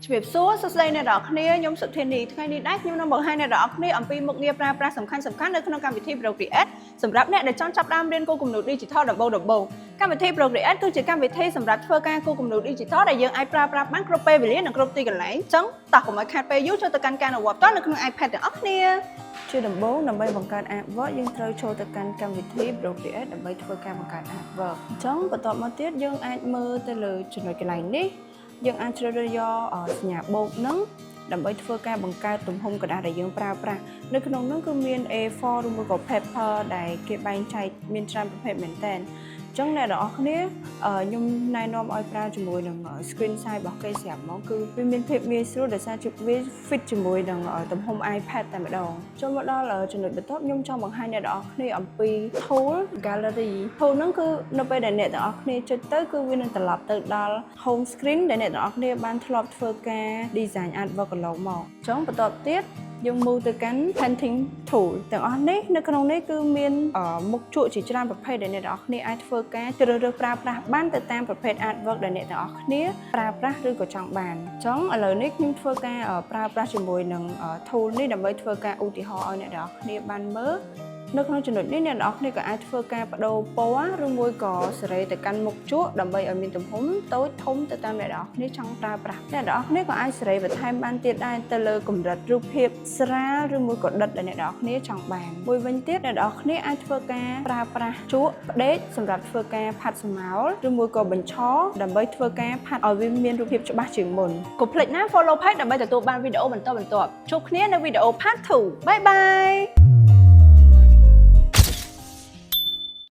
ជំរាបសួរសួស្តីអ្នកនរគ្នាខ្ញុំសុធានីថ្ងៃនេះដែរខ្ញុំនឹងបង្ហាញអ្នកនរគ្នាអំពីមុខងារប្រើប្រាស់សំខាន់ៗនៅក្នុងកម្មវិធី Procreate សម្រាប់អ្នកដែលចង់ចាប់ផ្ដើមរៀនគូគំនូរ Digital ដំបូងកម្មវិធី Procreate គឺជាកម្មវិធីសម្រាប់ធ្វើការគូគំនូរ Digital ដែលយើងអាចប្រើប្រាស់បានគ្រប់ពេលវេលានិងគ្រប់ទីកន្លែងអញ្ចឹងតោះកុំឲ្យខាតពេលយូរចូលទៅកាន់ការអនុវត្តតនៅក្នុង iPad ទាំងអស់គ្នាជាដំបូងដើម្បីបង្កើត artwork យើងត្រូវចូលទៅកាន់កម្មវិធី Procreate ដើម្បីធ្វើការបង្កើត artwork អញ្ចឹងបន្ទាប់មកទៀតយើងអាចមើលទៅលើចំណុចកន្លែងនេះយើងអាចជ្រើសរើសយកសញ្ញាបូកហ្នឹងដើម្បីធ្វើការបង្កើតទំហំกระดาษដែលយើងប្រើប្រាស់នៅក្នុងនោះគឺមាន A4 ឬមួយក៏ paper ដែលគេបែងចែកមានច្រើនប្រភេទមែនតើអញ្ចឹងអ្នកនរអស់គ្នាខ្ញុំណែនាំឲ្យប្រើជាមួយនឹង screen size របស់គេស្រាប់មកគឺវាមានភាពងាយស្រួលដោយសារវា fit ជាមួយនឹងទំហំ iPad តែម្ដងចូលមកដល់ចំណុចបន្ទាប់ខ្ញុំចង់បង្ហាញអ្នកនរអស់គ្នាអំពី tool gallery tool ហ្នឹងគឺនៅពេលដែលអ្នកទាំងអស់គ្នាចុចទៅគឺវានឹងត្រឡប់ទៅដល់ home screen ដែលអ្នកទាំងអស់គ្នាបានធ្លាប់ធ្វើការ design artwork កន្លងមកអញ្ចឹងបន្ទាប់ទៀតយើងមូលទៅកាន់ painting tool ទាំងអស់នេះនៅក្នុងនេះគឺមានមុខជក់ជាច្រើនប្រភេទដែលអ្នកទាំងអស់គ្នាអាចធ្វើការជ្រើសរើសប្រើប្រាស់បានទៅតាមប្រភេទ artwork ដែលអ្នកទាំងអស់គ្នាប្រើប្រាស់ឬក៏ចង់បានអញ្ចឹងឥឡូវនេះខ្ញុំធ្វើការប្រើប្រាស់ជាមួយនឹង tool នេះដើម្បីធ្វើការឧទាហរណ៍ឲ្យអ្នកទាំងអស់គ្នាបានមើលនៅក្នុងចំណុចនេះអ្នកនរអគ្នាក៏អាចធ្វើការបដូរពណ៌ឬមួយក៏សេរីទៅកាន់មុខជក់ដើម្បីឲ្យមានទំហំតូចធំទៅតាមអ្នកនរអគ្នាចង់ប្រើប្រាស់អ្នកនរអគ្នាក៏អាចសេរីបន្ថែមបានទៀតដែរទៅលើកម្រិតរូបភាពស្រាលឬមួយក៏ដិតដែលអ្នកនរអគ្នាចង់បានមួយវិញទៀតអ្នកនរអគ្នាអាចធ្វើការប្រើប្រាស់ជក់ផ្ដេកសម្រាប់ធ្វើការផាត់ស្មោលឬមួយក៏បញ្ឆដើម្បីធ្វើការផាត់ឲ្យវាមានរូបភាពច្បាស់ជាងមុនកុំភ្លេចណា follow page ដើម្បីទទួលបានវីដេអូបន្តជួបគ្នានៅវីដេអូ part 2 bye bye